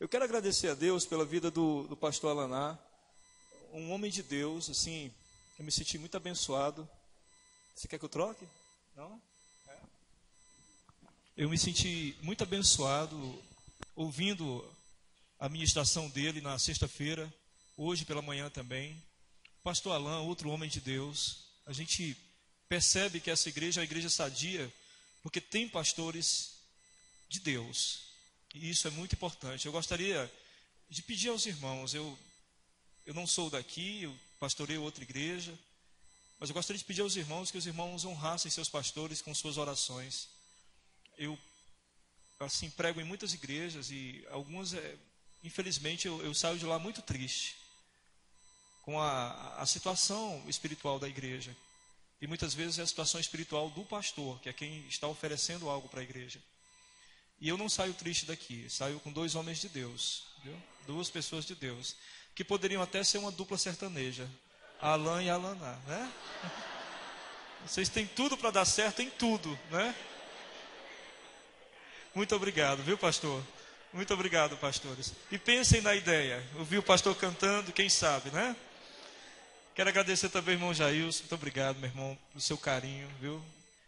Eu quero agradecer a Deus pela vida do pastor Alaná, um homem de Deus, assim, eu me senti muito abençoado. Você quer que eu troque? Não? Eu me senti muito abençoado ouvindo a ministração dele na sexta-feira, hoje pela manhã também. Pastor Alain, outro homem de Deus, a gente percebe que essa igreja é uma igreja sadia, porque tem pastores de Deus, e isso é muito importante. Eu gostaria de pedir aos irmãos, eu não sou daqui, eu pastoreio outra igreja, mas eu gostaria de pedir aos irmãos que os irmãos honrassem seus pastores com suas orações. Eu, assim, prego em muitas igrejas e algumas, infelizmente, eu saio de lá muito triste com a situação espiritual da igreja. E muitas vezes é a situação espiritual do pastor, que é quem está oferecendo algo para a igreja. E eu não saio triste daqui, saio com dois homens de Deus, viu? Duas pessoas de Deus, que poderiam até ser uma dupla sertaneja, Alain e Alaná, né? Vocês têm tudo para dar certo em tudo, né? Muito obrigado, viu, pastor? Muito obrigado, pastores. E pensem na ideia, ouvir o pastor cantando, quem sabe, né? Quero agradecer também ao irmão Jailson, muito obrigado, meu irmão, pelo seu carinho, viu?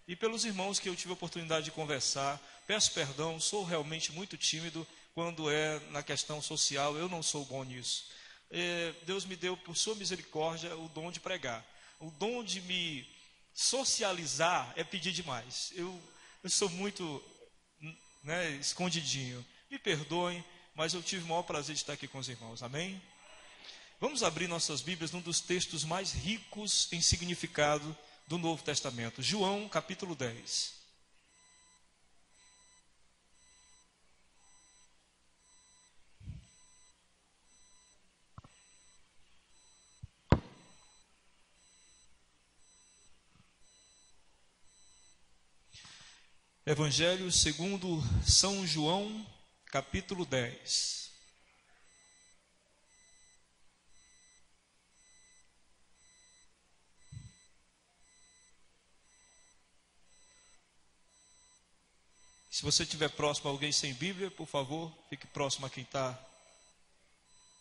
E pelos irmãos que eu tive a oportunidade de conversar. Peço perdão, sou realmente muito tímido quando é na questão social, eu não sou bom nisso. Deus me deu, por sua misericórdia, o dom de pregar. O dom de me socializar é pedir demais. Eu sou muito, né, escondidinho. Me perdoem, mas eu tive o maior prazer de estar aqui com os irmãos, amém? Vamos abrir nossas Bíblias num dos textos mais ricos em significado do Novo Testamento. João, capítulo 10. Evangelho segundo São João, capítulo 10. Se você estiver próximo a alguém sem Bíblia, por favor, fique próximo a quem está,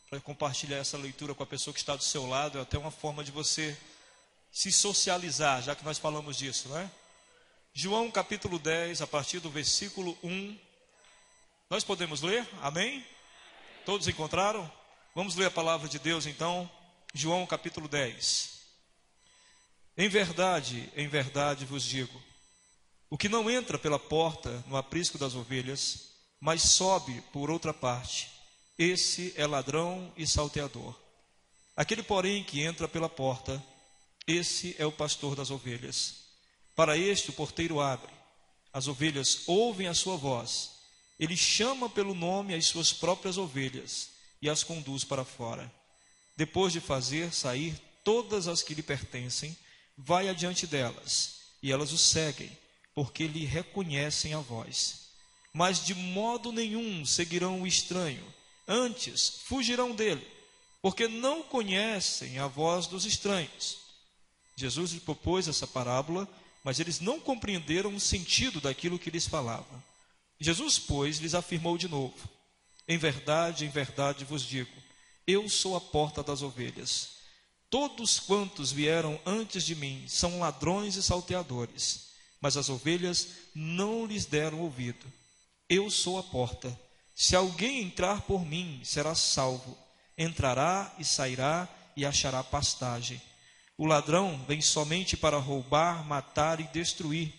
para compartilhar essa leitura com a pessoa que está do seu lado. É até uma forma de você se socializar, já que nós falamos disso, né? João capítulo 10, a partir do versículo 1. Nós podemos ler? Amém? Todos encontraram? Vamos ler a palavra de Deus então. João capítulo 10. Em verdade vos digo, o que não entra pela porta no aprisco das ovelhas, mas sobe por outra parte, esse é ladrão e salteador. Aquele, porém, que entra pela porta, esse é o pastor das ovelhas. Para este o porteiro abre, as ovelhas ouvem a sua voz, ele chama pelo nome as suas próprias ovelhas e as conduz para fora. Depois de fazer sair todas as que lhe pertencem, vai adiante delas, e elas o seguem, porque lhe reconhecem a voz. Mas de modo nenhum seguirão o estranho, antes fugirão dele, porque não conhecem a voz dos estranhos. Jesus lhe propôs essa parábola, mas eles não compreenderam o sentido daquilo que lhes falava. Jesus, pois, lhes afirmou de novo, em verdade vos digo, eu sou a porta das ovelhas. Todos quantos vieram antes de mim são ladrões e salteadores, mas as ovelhas não lhes deram ouvido. Eu sou a porta. Se alguém entrar por mim, será salvo. Entrará e sairá e achará pastagem. O ladrão vem somente para roubar, matar e destruir.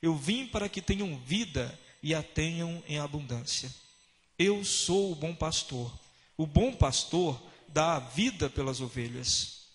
Eu vim para que tenham vida e a tenham em abundância. Eu sou o bom pastor. O bom pastor dá a vida pelas ovelhas.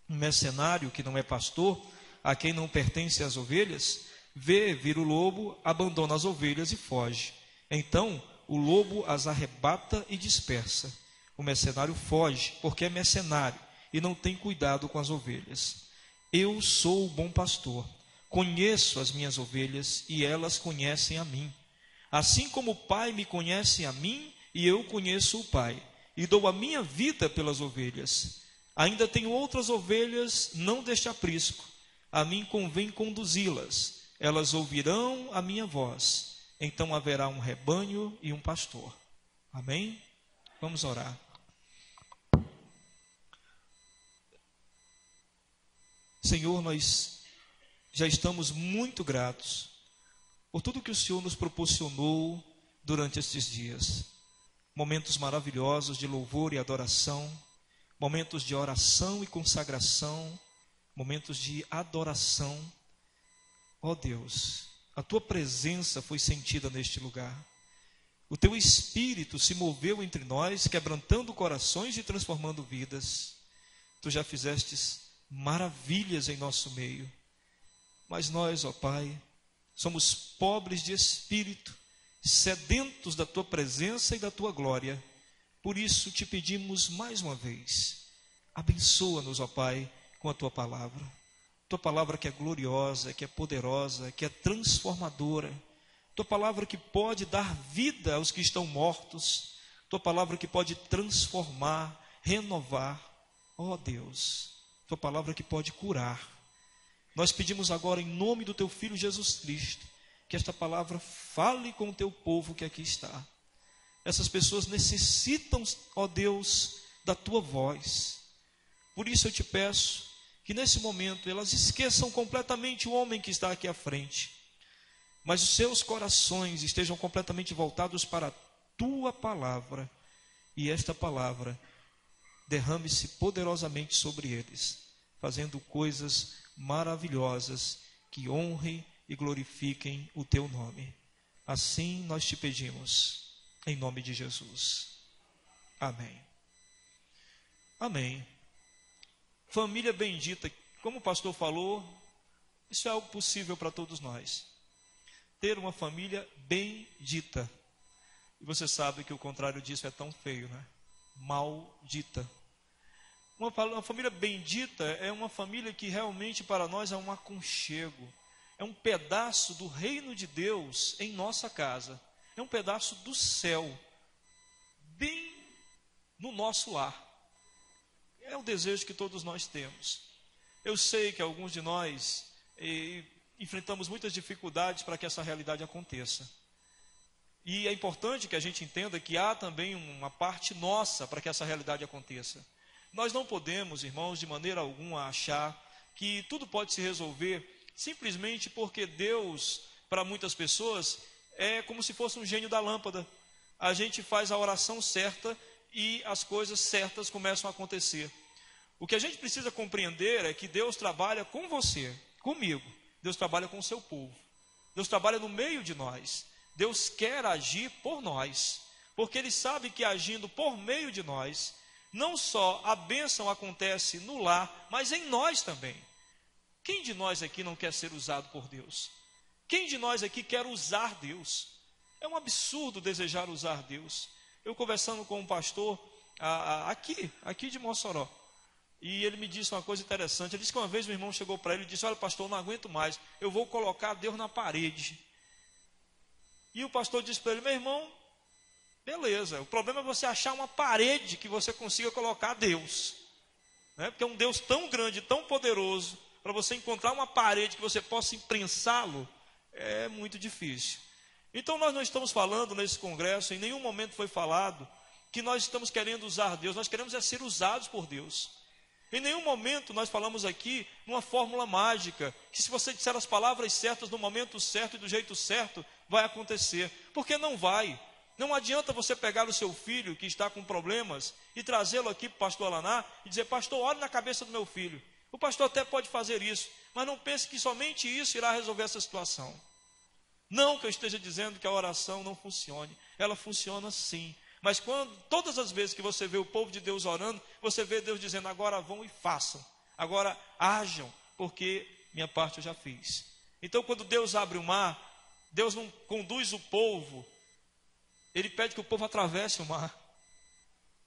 Um mercenário que não é pastor, a quem não pertence as ovelhas, vê vir o lobo, abandona as ovelhas e foge. Então o lobo as arrebata e dispersa. O mercenário foge, porque é mercenário e não tem cuidado com as ovelhas. Eu sou o bom pastor, conheço as minhas ovelhas e elas conhecem a mim. Assim como o Pai me conhece a mim e eu conheço o Pai, e dou a minha vida pelas ovelhas. Ainda tenho outras ovelhas, não deste aprisco. A mim convém conduzi-las. Elas ouvirão a minha voz. Então haverá um rebanho e um pastor. Amém? Vamos orar. Senhor, nós já estamos muito gratos por tudo que o Senhor nos proporcionou durante estes dias. Momentos maravilhosos de louvor e adoração, momentos de oração e consagração, momentos de adoração. Ó Deus, a Tua presença foi sentida neste lugar. O Teu Espírito se moveu entre nós, quebrantando corações e transformando vidas. Tu já fizestes maravilhas em nosso meio. Mas nós, ó Pai, somos pobres de espírito, sedentos da Tua presença e da Tua glória. Por isso te pedimos mais uma vez, abençoa-nos, ó Pai, com a Tua palavra. Tua palavra que é gloriosa, que é poderosa, que é transformadora. Tua palavra que pode dar vida aos que estão mortos. Tua palavra que pode transformar, renovar. Ó Deus, Tua palavra que pode curar. Nós pedimos agora em nome do Teu Filho Jesus Cristo, que esta palavra fale com o Teu povo que aqui está. Essas pessoas necessitam, ó Deus, da Tua voz. Por isso eu te peço que nesse momento elas esqueçam completamente o homem que está aqui à frente, mas os seus corações estejam completamente voltados para a Tua palavra, e esta palavra derrame-se poderosamente sobre eles, fazendo coisas maravilhosas que honrem e glorifiquem o Teu nome. Assim nós te pedimos, em nome de Jesus. Amém. Amém. Família bendita, como o pastor falou, isso é algo possível para todos nós. Ter uma família bendita. E você sabe que o contrário disso é tão feio, né? Maldita. Uma família bendita é uma família que realmente para nós é um aconchego. É um pedaço do reino de Deus em nossa casa. É um pedaço do céu, bem no nosso lar. É o desejo que todos nós temos. Eu sei que alguns de nós enfrentamos muitas dificuldades para que essa realidade aconteça. E é importante que a gente entenda que há também uma parte nossa para que essa realidade aconteça. Nós não podemos, irmãos, de maneira alguma achar que tudo pode se resolver simplesmente porque Deus, para muitas pessoas, é como se fosse um gênio da lâmpada. A gente faz a oração certa e as coisas certas começam a acontecer. O que a gente precisa compreender é que Deus trabalha com você, comigo. Deus trabalha com o seu povo. Deus trabalha no meio de nós. Deus quer agir por nós, porque Ele sabe que agindo por meio de nós, não só a bênção acontece no lar, mas em nós também. Quem de nós aqui não quer ser usado por Deus? Quem de nós aqui quer usar Deus? É um absurdo desejar usar Deus. Eu conversando com um pastor aqui de Mossoró, e ele me disse uma coisa interessante. Ele disse que uma vez meu irmão chegou para ele e disse: olha, pastor, eu não aguento mais, eu vou colocar Deus na parede. E o pastor disse para ele: meu irmão, beleza, o problema é você achar uma parede que você consiga colocar Deus, né? Porque é um Deus tão grande, tão poderoso, para você encontrar uma parede que você possa imprensá-lo, é muito difícil. Então nós não estamos falando nesse congresso, em nenhum momento foi falado que nós estamos querendo usar Deus, nós queremos ser usados por Deus. Em nenhum momento nós falamos aqui numa fórmula mágica, que se você disser as palavras certas no momento certo e do jeito certo, vai acontecer. Porque não vai. Não adianta você pegar o seu filho que está com problemas e trazê-lo aqui para o pastor Alaná e dizer: pastor, olhe na cabeça do meu filho. O pastor até pode fazer isso, mas não pense que somente isso irá resolver essa situação. Não que eu esteja dizendo que a oração não funcione, ela funciona sim. Mas todas as vezes que você vê o povo de Deus orando, você vê Deus dizendo: agora vão e façam, agora ajam, porque minha parte eu já fiz. Então quando Deus abre o mar, Deus não conduz o povo, Ele pede que o povo atravesse o mar.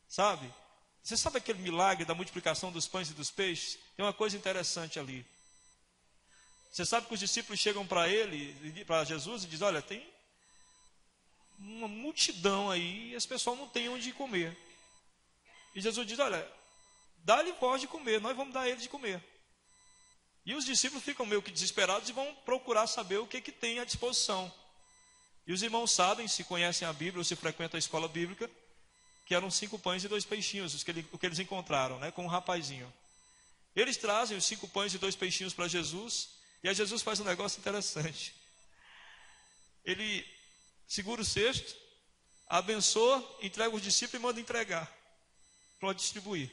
Sabe? Você sabe aquele milagre da multiplicação dos pães e dos peixes? Tem uma coisa interessante ali. Você sabe que os discípulos chegam para Jesus e dizem: olha, tem uma multidão aí e esse pessoal não tem onde comer. E Jesus diz: olha, dá-lhe voz de comer, nós vamos dar a eles de comer. E os discípulos ficam meio que desesperados e vão procurar saber o que tem à disposição. E os irmãos sabem, se conhecem a Bíblia ou se frequentam a escola bíblica, que eram 5 pães e 2 peixinhos, o que eles encontraram, né, com um rapazinho. Eles trazem os 5 pães e 2 peixinhos para Jesus, e aí Jesus faz um negócio interessante. Ele segura o cesto, abençoa, entrega os discípulos e manda entregar, para distribuir.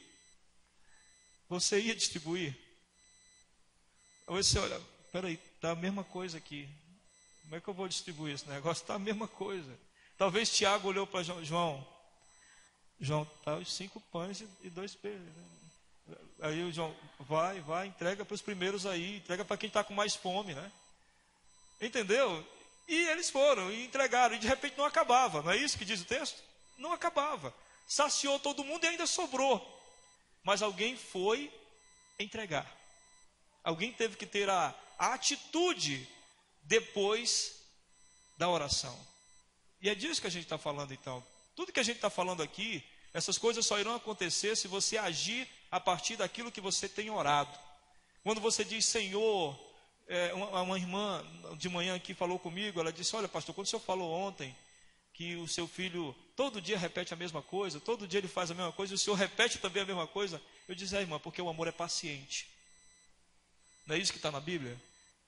Você ia distribuir? Aí você olha, peraí, está a mesma coisa aqui. Como é que eu vou distribuir esse negócio? Está a mesma coisa. Talvez Tiago olhou para João, está os 5 pães e 2 peixes. Aí o João, vai, entrega para os primeiros aí, entrega para quem está com mais fome, né? Entendeu? E eles foram e entregaram, e de repente não acabava, não é isso que diz o texto? Não acabava. Saciou todo mundo e ainda sobrou. Mas alguém foi entregar. Alguém teve que ter a atitude depois da oração. E é disso que a gente está falando então. Tudo que a gente está falando aqui, essas coisas só irão acontecer se você agir a partir daquilo que você tem orado. Quando você diz, Senhor, uma irmã de manhã aqui falou comigo, ela disse, olha pastor, quando o senhor falou ontem que o seu filho todo dia repete a mesma coisa, todo dia ele faz a mesma coisa, e o senhor repete também a mesma coisa, eu disse, irmã, porque o amor é paciente. Não é isso que está na Bíblia?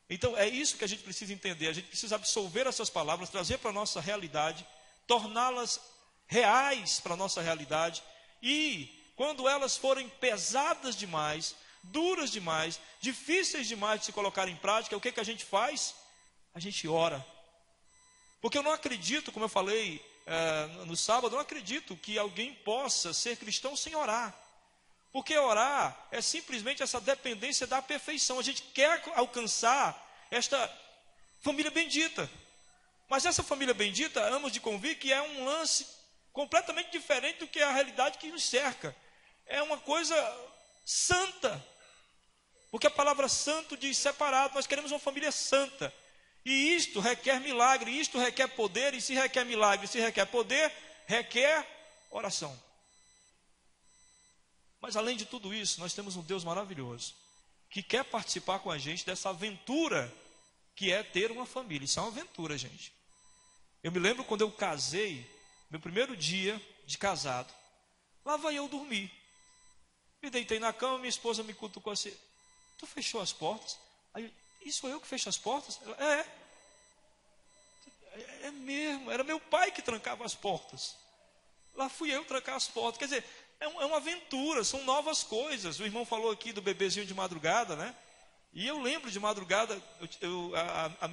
Então é isso que a gente precisa entender, a gente precisa absorver essas palavras, trazer para a nossa realidade, torná-las reais para a nossa realidade, e quando elas forem pesadas demais, duras demais, difíceis demais de se colocar em prática, o que a gente faz? A gente ora. Porque eu não acredito, como eu falei no sábado, eu não acredito que alguém possa ser cristão sem orar. Porque orar é simplesmente essa dependência da perfeição. A gente quer alcançar esta família bendita. Mas essa família bendita, amo de convir que é um lance completamente diferente do que é a realidade que nos cerca. É uma coisa santa. Porque a palavra santo diz separado. Nós queremos uma família santa. E isto requer milagre, isto requer poder. E se requer milagre, se requer poder, requer oração. Mas além de tudo isso, nós temos um Deus maravilhoso, que quer participar com a gente dessa aventura que é ter uma família. Isso é uma aventura, gente. Eu me lembro quando eu casei, meu primeiro dia de casado, lá vai eu dormir. Me deitei na cama, minha esposa me cutucou assim, tu fechou as portas? Aí, isso eu que fecho as portas? Ela, é mesmo, era meu pai que trancava as portas. Lá fui eu trancar as portas. Quer dizer, é uma aventura, são novas coisas. O irmão falou aqui do bebezinho de madrugada, né? E eu lembro de madrugada, a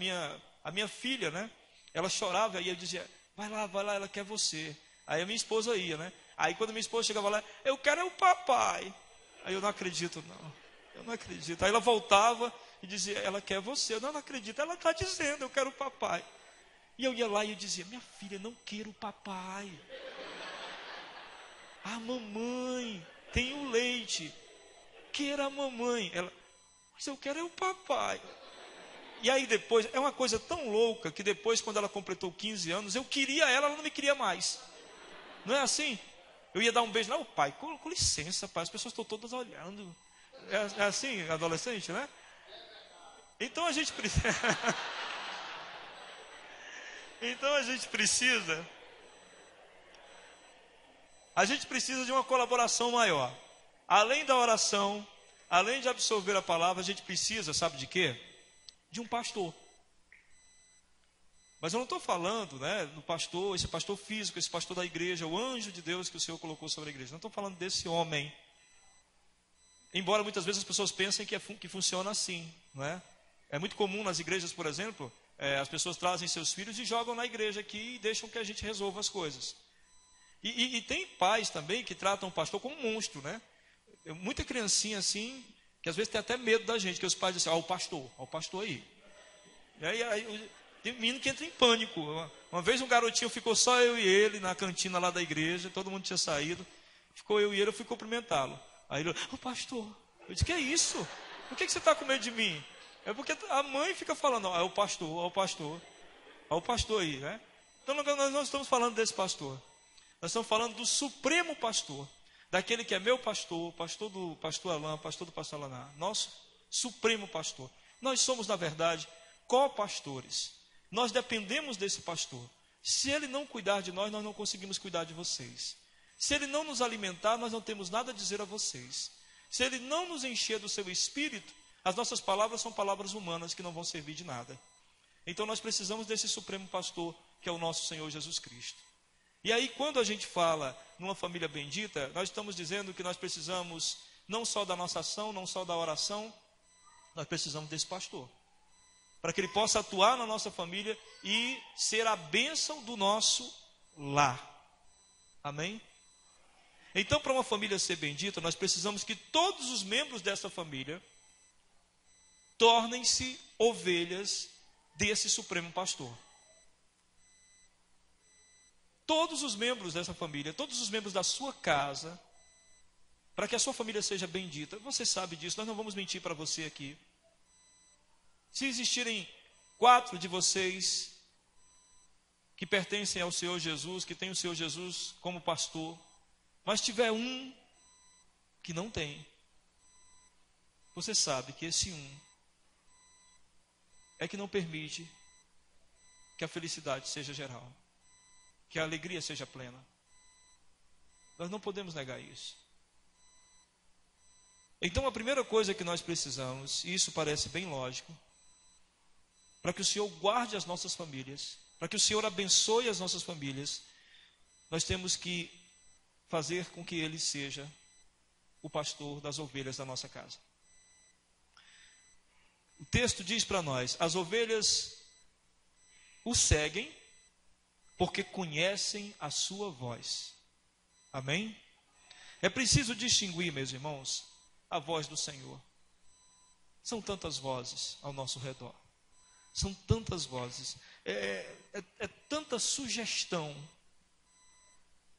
minha filha, né? Ela chorava e eu dizia, vai lá, ela quer você. Aí a minha esposa ia, né? Aí quando minha esposa chegava lá, eu quero o papai. Aí eu não acredito, não. Eu não acredito. Aí ela voltava e dizia, ela quer você. Eu não acredito, ela está dizendo, eu quero o papai. E eu ia lá e eu dizia, minha filha, não quero o papai. A mamãe tem o leite. Queira a mamãe. Ela, mas eu quero é o papai. E aí depois, é uma coisa tão louca que depois, quando ela completou 15 anos, eu queria ela não me queria mais. Não é assim? Eu ia dar um beijo lá, pai, com licença, pai, as pessoas estão todas olhando. É assim, adolescente, né? Então a gente precisa. Então a gente precisa de uma colaboração maior. Além da oração, além de absorver a palavra, a gente precisa, sabe de quê? De um pastor. Mas eu não estou falando, né, do pastor, esse pastor físico, esse pastor da igreja, o anjo de Deus que o Senhor colocou sobre a igreja. Não estou falando desse homem. Embora muitas vezes as pessoas pensem que funciona assim, não é? É muito comum nas igrejas, por exemplo, as pessoas trazem seus filhos e jogam na igreja aqui e deixam que a gente resolva as coisas. E tem pais também que tratam o pastor como um monstro, né? Muita criancinha assim, que às vezes tem até medo da gente, que os pais dizem assim, o pastor aí. E aí tem menino que entra em pânico. Uma vez um garotinho, ficou só eu e ele na cantina lá da igreja, todo mundo tinha saído, ficou eu e ele, eu fui cumprimentá-lo. Aí ele, pastor, eu disse, que é isso? Por que você está com medo de mim? É porque a mãe fica falando, é o pastor aí, né? Então nós não estamos falando desse pastor. Nós estamos falando do supremo pastor, daquele que é meu pastor, pastor do pastor Alain, pastor do pastor Alaná, nosso supremo pastor. Nós somos, na verdade, copastores. Nós dependemos desse pastor. Se ele não cuidar de nós, nós não conseguimos cuidar de vocês. Se Ele não nos alimentar, nós não temos nada a dizer a vocês. Se Ele não nos encher do seu Espírito, as nossas palavras são palavras humanas que não vão servir de nada. Então nós precisamos desse Supremo Pastor, que é o nosso Senhor Jesus Cristo. E aí, quando a gente fala numa família bendita, nós estamos dizendo que nós precisamos não só da nossa ação, não só da oração, nós precisamos desse pastor, para que ele possa atuar na nossa família e ser a bênção do nosso lar. Amém? Então, para uma família ser bendita, nós precisamos que todos os membros dessa família tornem-se ovelhas desse Supremo Pastor. Todos os membros dessa família, todos os membros da sua casa, para que a sua família seja bendita. Você sabe disso, nós não vamos mentir para você aqui. Se existirem 4 de vocês que pertencem ao Senhor Jesus, que têm o Senhor Jesus como pastor, mas tiver um que não tem, você sabe que esse um é que não permite que a felicidade seja geral, que a alegria seja plena. Nós não podemos negar isso. Então a primeira coisa que nós precisamos, e isso parece bem lógico, para que o Senhor guarde as nossas famílias, para que o Senhor abençoe as nossas famílias, nós temos que fazer com que Ele seja o pastor das ovelhas da nossa casa. O texto diz para nós: as ovelhas o seguem porque conhecem a sua voz. Amém? É preciso distinguir, meus irmãos, a voz do Senhor. São tantas vozes ao nosso redor. São tantas vozes. É tanta sugestão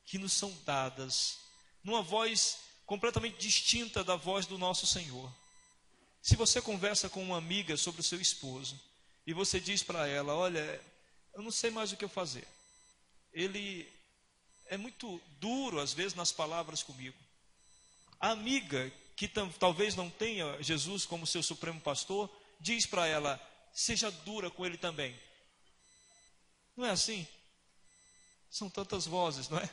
que nos são dadas, numa voz completamente distinta da voz do nosso Senhor. Se você conversa com uma amiga sobre o seu esposo, e você diz para ela: olha, eu não sei mais o que eu fazer. Ele é muito duro, às vezes, nas palavras comigo. A amiga, que talvez não tenha Jesus como seu supremo pastor, diz para ela: seja dura com ele também. Não é assim? São tantas vozes, não é?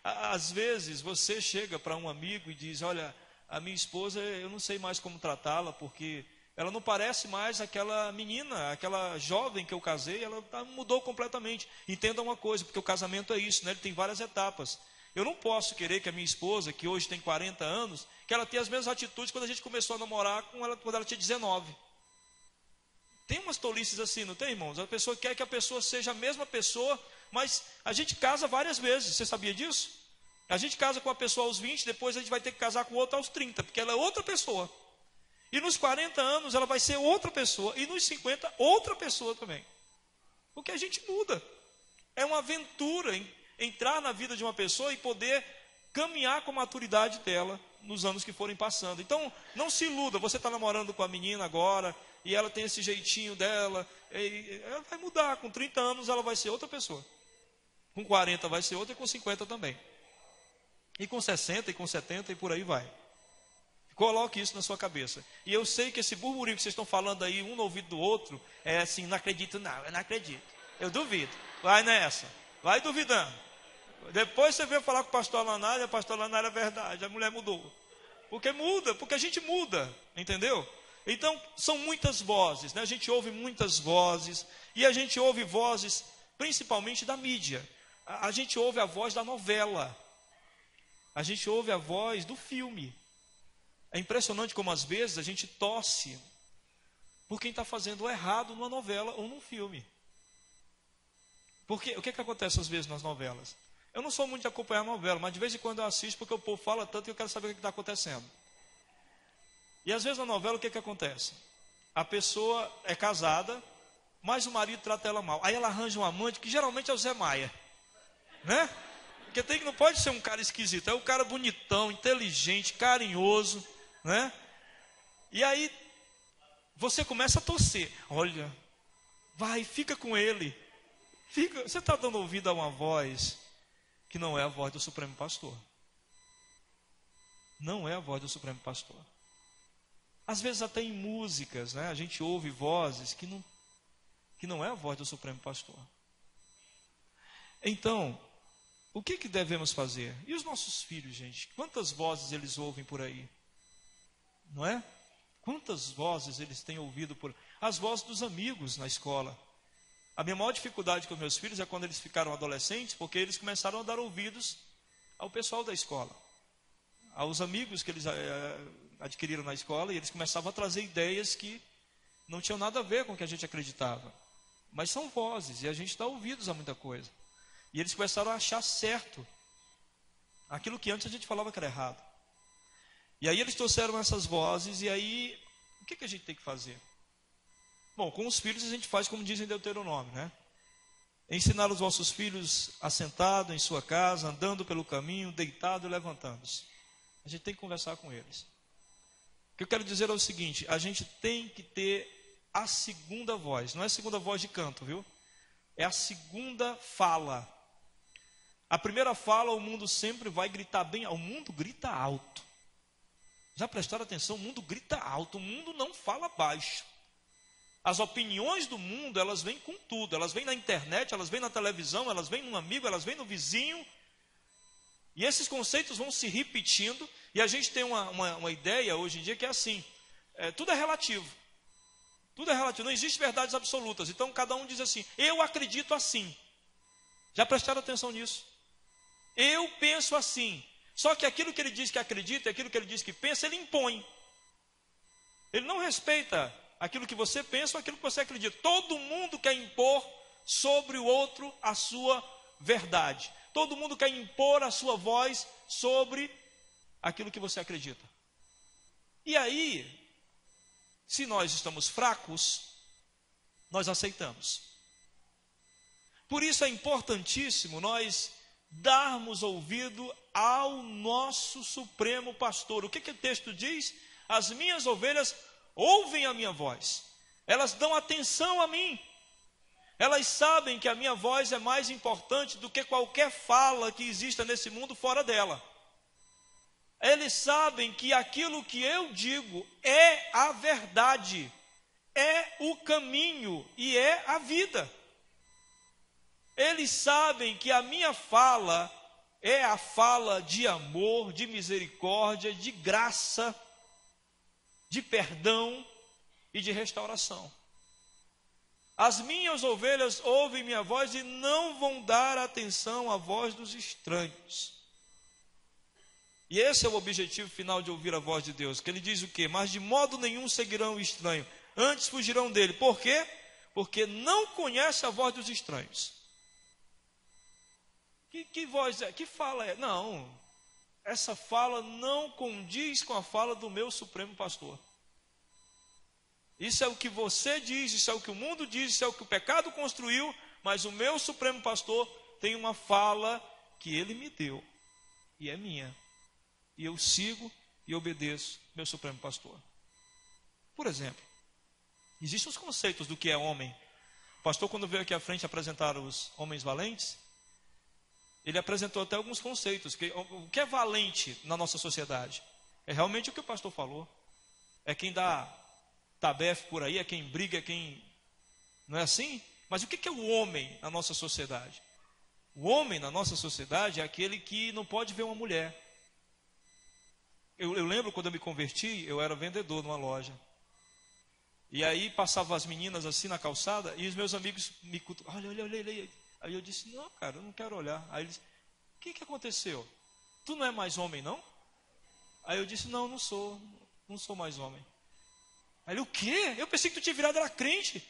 Às vezes você chega para um amigo e diz: olha, a minha esposa, eu não sei mais como tratá-la, porque ela não parece mais aquela menina, aquela jovem que eu casei, ela mudou completamente. Entenda uma coisa, porque o casamento é isso, né? Ele tem várias etapas. Eu não posso querer que a minha esposa, que hoje tem 40 anos, que ela tenha as mesmas atitudes quando a gente começou a namorar com ela, quando ela tinha 19. Tem umas tolices assim, não tem, irmãos? A pessoa quer que a pessoa seja a mesma pessoa, mas a gente casa várias vezes. Você sabia disso? A gente casa com a pessoa aos 20, depois a gente vai ter que casar com outra aos 30, porque ela é outra pessoa. E nos 40 anos ela vai ser outra pessoa, e nos 50 outra pessoa também. Porque a gente muda. É uma aventura entrar na vida de uma pessoa e poder caminhar com a maturidade dela nos anos que forem passando. Então, não se iluda. Você está namorando com a menina agora, e ela tem esse jeitinho dela, e ela vai mudar. Com 30 anos ela vai ser outra pessoa. Com 40 vai ser outra, e com 50 também. E com 60, e com 70, e por aí vai. Coloque isso na sua cabeça. E eu sei que esse burburinho que vocês estão falando aí, um no ouvido do outro, é assim: não acredito não, eu não acredito. Eu duvido. Vai nessa. Vai duvidando. Depois você veio falar com o pastor Lanário, a pastor Lanário é verdade, a mulher mudou. Porque muda, porque a gente muda, entendeu? Então, são muitas vozes, né? A gente ouve muitas vozes, e a gente ouve vozes, principalmente da mídia. A gente ouve a voz da novela. A gente ouve a voz do filme. É impressionante como às vezes a gente torce por quem está fazendo o errado numa novela ou num filme. Porque o que acontece às vezes nas novelas? Eu não sou muito de acompanhar a novela, mas de vez em quando eu assisto, porque o povo fala tanto que eu quero saber o que está acontecendo. E às vezes na novela o que acontece? A pessoa é casada, mas o marido trata ela mal. Aí ela arranja um amante, que geralmente é o Zé Maia, né? Porque não pode ser um cara esquisito, é um cara bonitão, inteligente, carinhoso, né? E aí você começa a torcer. Olha, vai, fica com ele. Você está dando ouvido a uma voz que não é a voz do Supremo Pastor. Não é a voz do Supremo Pastor. Às vezes até em músicas, né, a gente ouve vozes que não é a voz do Supremo Pastor. Então, o que devemos fazer? E os nossos filhos, gente? Quantas vozes eles ouvem por aí? Não é? Quantas vozes eles têm ouvido por... As vozes dos amigos na escola. A minha maior dificuldade com meus filhos é quando eles ficaram adolescentes, porque eles começaram a dar ouvidos ao pessoal da escola, aos amigos que eles adquiriram na escola, e eles começavam a trazer ideias que não tinham nada a ver com o que a gente acreditava. Mas são vozes, e a gente dá ouvidos a muita coisa. E eles começaram a achar certo aquilo que antes a gente falava que era errado. E aí eles trouxeram essas vozes, e aí, o que a gente tem que fazer? Bom, com os filhos a gente faz como dizem em Deuteronômio, né? Ensinar os vossos filhos assentado em sua casa, andando pelo caminho, deitado e levantando-se. A gente tem que conversar com eles. O que eu quero dizer é o seguinte: a gente tem que ter a segunda voz. Não é a segunda voz de canto, viu? É a segunda fala. A primeira fala, o mundo sempre vai gritar bem. O mundo grita alto. Já prestaram atenção? O mundo grita alto. O mundo não fala baixo. As opiniões do mundo, elas vêm com tudo. Elas vêm na internet, elas vêm na televisão, elas vêm num amigo, elas vêm no vizinho. E esses conceitos vão se repetindo. E a gente tem uma ideia hoje em dia que é assim: tudo é relativo. Tudo é relativo, não existe verdades absolutas. Então cada um diz assim: eu acredito assim. Já prestaram atenção nisso? Eu penso assim. Só que aquilo que ele diz que acredita, aquilo que ele diz que pensa, ele impõe. Ele não respeita aquilo que você pensa ou aquilo que você acredita. Todo mundo quer impor sobre o outro a sua verdade. Todo mundo quer impor a sua voz sobre aquilo que você acredita. E aí, se nós estamos fracos, nós aceitamos. Por isso é importantíssimo nós darmos ouvido ao nosso Supremo Pastor. O que o texto diz? As minhas ovelhas ouvem a minha voz. Elas dão atenção a mim. Elas sabem que a minha voz é mais importante do que qualquer fala que exista nesse mundo fora dela. Eles sabem que aquilo que eu digo é a verdade, é o caminho e é a vida. Eles sabem que a minha fala é a fala de amor, de misericórdia, de graça, de perdão e de restauração. As minhas ovelhas ouvem minha voz e não vão dar atenção à voz dos estranhos. E esse é o objetivo final de ouvir a voz de Deus, que ele diz o quê? Mas de modo nenhum seguirão o estranho, antes fugirão dele. Por quê? Porque não conhece a voz dos estranhos. Que voz é? Que fala é? Não, essa fala não condiz com a fala do meu Supremo Pastor. Isso é o que você diz, isso é o que o mundo diz, isso é o que o pecado construiu, mas o meu Supremo Pastor tem uma fala que ele me deu, e é minha. E eu sigo e obedeço meu Supremo Pastor. Por exemplo, existem os conceitos do que é homem. O pastor, quando veio aqui à frente apresentar os homens valentes, ele apresentou até alguns conceitos. O que é valente na nossa sociedade? É realmente o que o pastor falou. É quem dá tabefe por aí, é quem briga, é quem... Não é assim? Mas o que é o homem na nossa sociedade? O homem na nossa sociedade é aquele que não pode ver uma mulher. Eu lembro quando eu me converti, eu era vendedor numa loja. E aí passavam as meninas assim na calçada e os meus amigos me cutucavam. Olha. Aí eu disse: não, cara, eu não quero olhar. Aí eles: o que aconteceu? Tu não é mais homem, não? Aí eu disse: não sou mais homem. Aí ele: o quê? Eu pensei que tu tinha virado, era crente.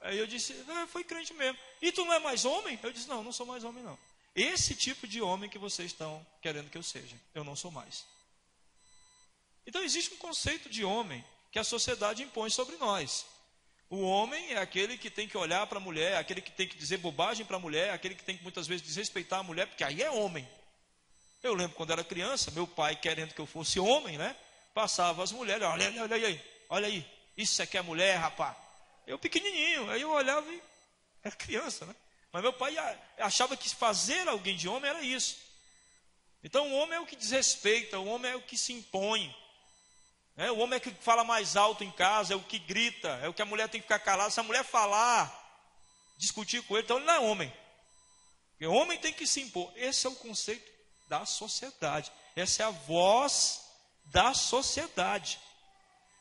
Aí eu disse: foi crente mesmo. E tu não é mais homem? Eu disse: não sou mais homem não. Esse tipo de homem que vocês estão querendo que eu seja, eu não sou mais. Então existe um conceito de homem que a sociedade impõe sobre nós. O homem é aquele que tem que olhar para a mulher, aquele que tem que dizer bobagem para a mulher, aquele que tem que muitas vezes desrespeitar a mulher, porque aí é homem. Eu lembro quando era criança, meu pai querendo que eu fosse homem, né? Passava as mulheres: olha aí, isso aqui é mulher, rapaz. Eu pequenininho, aí eu olhava e era criança, né? Mas meu pai achava que fazer alguém de homem era isso. Então o homem é o que desrespeita, o homem é o que se impõe. O homem é que fala mais alto em casa, é o que grita, é o que a mulher tem que ficar calada. Se a mulher falar, discutir com ele, então ele não é homem. Porque o homem tem que se impor. Esse é o conceito da sociedade. Essa é a voz da sociedade.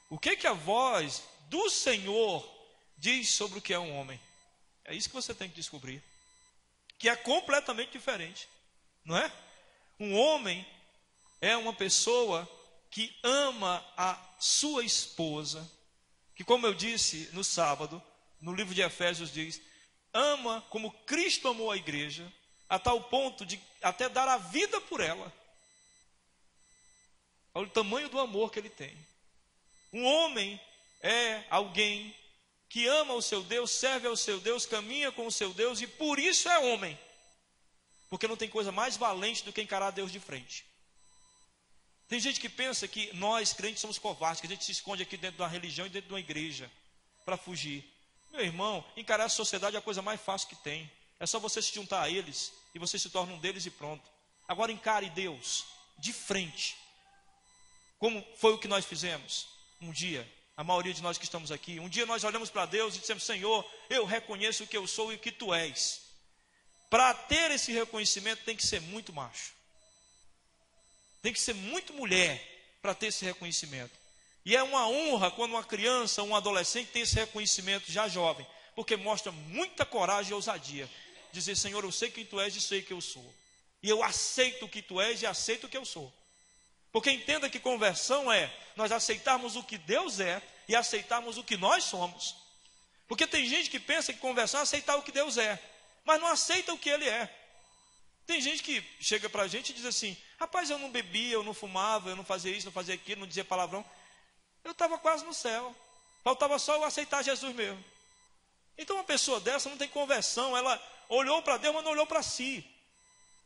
O que a voz do Senhor diz sobre o que é um homem? É isso que você tem que descobrir. Que é completamente diferente, não é? Um homem é uma pessoa que ama a sua esposa, que, como eu disse no sábado, no livro de Efésios diz, ama como Cristo amou a igreja, a tal ponto de até dar a vida por ela. Olha o tamanho do amor que ele tem. Um homem é alguém que ama o seu Deus, serve ao seu Deus, caminha com o seu Deus e por isso é homem. Porque não tem coisa mais valente do que encarar Deus de frente. Tem gente que pensa que nós, crentes, somos covardes, que a gente se esconde aqui dentro de uma religião e dentro de uma igreja para fugir. Meu irmão, encarar a sociedade é a coisa mais fácil que tem. É só você se juntar a eles e você se torna um deles e pronto. Agora encare Deus de frente. Como foi o que nós fizemos um dia, a maioria de nós que estamos aqui. Um dia nós olhamos para Deus e dissemos, Senhor, eu reconheço o que eu sou e o que Tu és. Para ter esse reconhecimento tem que ser muito macho. Tem que ser muito mulher para ter esse reconhecimento. E é uma honra quando uma criança, um adolescente tem esse reconhecimento já jovem, porque mostra muita coragem e ousadia. Dizer, Senhor, eu sei quem Tu és e sei que eu sou. E eu aceito o que Tu és e aceito o que eu sou. Porque entenda que conversão é nós aceitarmos o que Deus é e aceitarmos o que nós somos. Porque tem gente que pensa que conversão é aceitar o que Deus é, mas não aceita o que Ele é. Tem gente que chega para a gente e diz assim, rapaz, eu não bebia, eu não fumava, eu não fazia isso, não fazia aquilo, não dizia palavrão. Eu estava quase no céu. Faltava só eu aceitar Jesus mesmo. Então uma pessoa dessa não tem conversão, ela olhou para Deus, mas não olhou para si.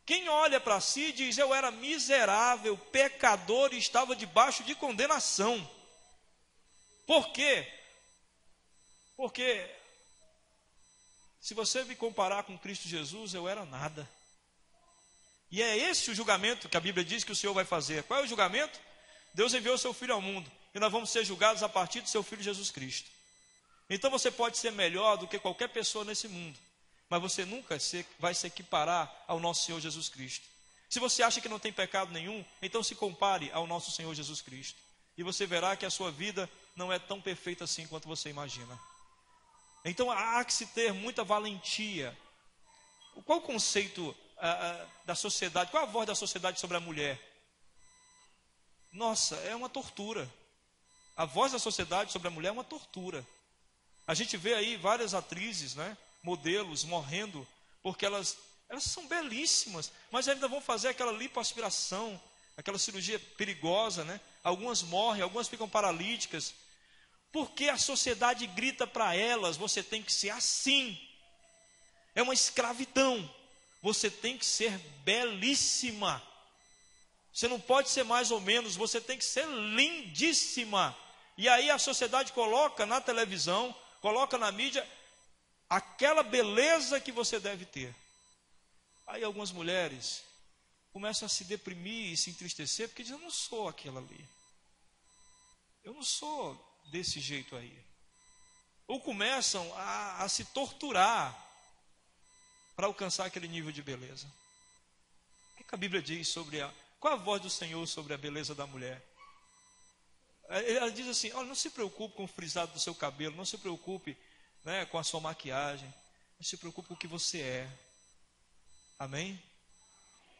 Quem olha para si diz, eu era miserável, pecador e estava debaixo de condenação. Por quê? Porque se você me comparar com Cristo Jesus, eu era nada. E é esse o julgamento que a Bíblia diz que o Senhor vai fazer. Qual é o julgamento? Deus enviou o seu Filho ao mundo. E nós vamos ser julgados a partir do seu Filho Jesus Cristo. Então você pode ser melhor do que qualquer pessoa nesse mundo. Mas você nunca vai se equiparar ao nosso Senhor Jesus Cristo. Se você acha que não tem pecado nenhum, então se compare ao nosso Senhor Jesus Cristo. E você verá que a sua vida não é tão perfeita assim quanto você imagina. Então há que se ter muita valentia. Qual o conceito da sociedade? Qual a voz da sociedade sobre a mulher? Nossa, é uma tortura. A voz da sociedade sobre a mulher é uma tortura. A gente vê aí várias atrizes, né, modelos morrendo, porque elas são belíssimas, mas ainda vão fazer aquela lipoaspiração, aquela cirurgia perigosa, né? Algumas morrem, algumas ficam paralíticas, porque a sociedade grita para elas, você tem que ser assim. É uma escravidão. Você tem que ser belíssima. Você não pode ser mais ou menos, você tem que ser lindíssima. E aí a sociedade coloca na televisão, coloca na mídia, aquela beleza que você deve ter. Aí algumas mulheres começam a se deprimir e se entristecer, porque dizem, eu não sou aquela ali. Eu não sou desse jeito aí. Ou começam a se torturar para alcançar aquele nível de beleza. O que a Bíblia diz sobre qual a voz do Senhor sobre a beleza da mulher? Ela diz assim, olha, não se preocupe com o frisado do seu cabelo, não se preocupe, né, com a sua maquiagem, não se preocupe com o que você é. Amém?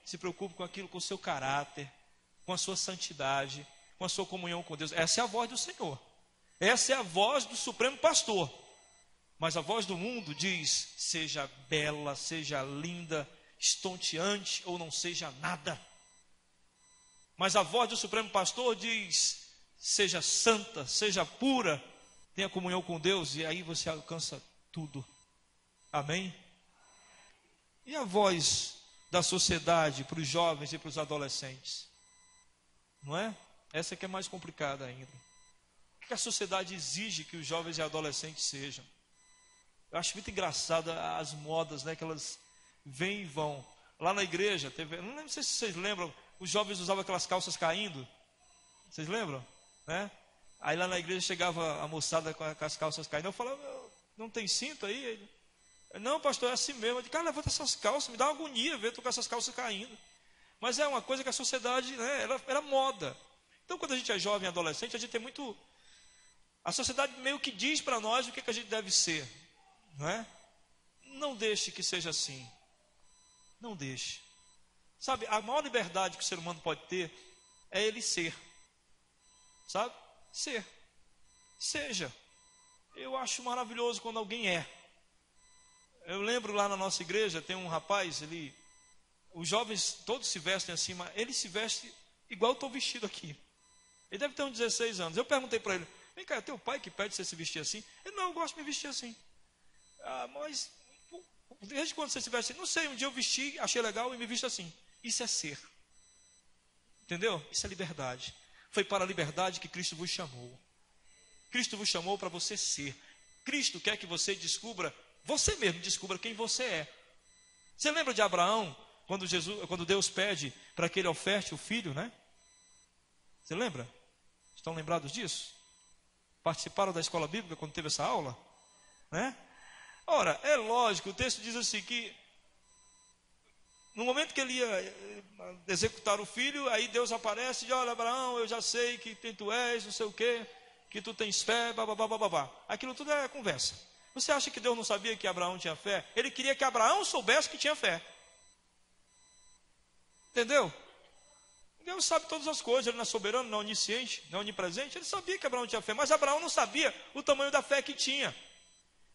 Se preocupe com aquilo, com o seu caráter, com a sua santidade, com a sua comunhão com Deus. Essa é a voz do Senhor. Essa é a voz do Supremo Pastor. Mas a voz do mundo diz, seja bela, seja linda, estonteante ou não seja nada. Mas a voz do Supremo Pastor diz, seja santa, seja pura, tenha comunhão com Deus, e aí você alcança tudo. Amém? E a voz da sociedade para os jovens e para os adolescentes? Não é? Essa que é mais complicada ainda. O que a sociedade exige que os jovens e adolescentes sejam? Eu acho muito engraçada as modas, né, que elas vêm e vão. Lá na igreja, não lembro se vocês lembram, os jovens usavam aquelas calças caindo. Vocês lembram? Né? Aí lá na igreja chegava a moçada com as calças caindo. Eu falava, não tem cinto aí? Não, pastor, é assim mesmo. Eu digo, cara, levanta essas calças, me dá uma agonia ver tu com essas calças caindo. Mas é uma coisa que a sociedade, né, era moda. Então, quando a gente é jovem, adolescente, a gente tem muito... A sociedade meio que diz para nós o que a gente deve ser, não é? Não deixe que seja assim. Não deixe. Sabe, a maior liberdade que o ser humano pode ter é ele ser. Sabe? Ser. Seja. Eu acho maravilhoso quando alguém é. Eu lembro lá na nossa igreja, tem um rapaz, os jovens todos se vestem assim, mas ele se veste igual eu estou vestido aqui. Ele deve ter uns 16 anos. Eu perguntei para ele, vem cá, é teu pai que pede você se vestir assim? Ele, não, eu gosto de me vestir assim. Ah, mas desde quando você se veste assim? Não sei, um dia eu vesti, achei legal e me visto assim. Isso é ser. Entendeu? Isso é liberdade. Foi para a liberdade que Cristo vos chamou. Cristo vos chamou para você ser. Cristo quer que você descubra, você mesmo descubra quem você é. Você lembra de Abraão, quando Deus pede para que ele oferte o filho, né? Você lembra? Estão lembrados disso? Participaram da escola bíblica quando teve essa aula? Né? Ora, é lógico, o texto diz assim que no momento que ele ia executar o filho, aí Deus aparece e diz, olha Abraão, eu já sei que quem tu és, não sei o quê, que tu tens fé, babá. Aquilo tudo é conversa. Você acha que Deus não sabia que Abraão tinha fé? Ele queria que Abraão soubesse que tinha fé. Entendeu? Deus sabe todas as coisas, ele não é soberano, não é onisciente, não é onipresente. Ele sabia que Abraão tinha fé, mas Abraão não sabia o tamanho da fé que tinha.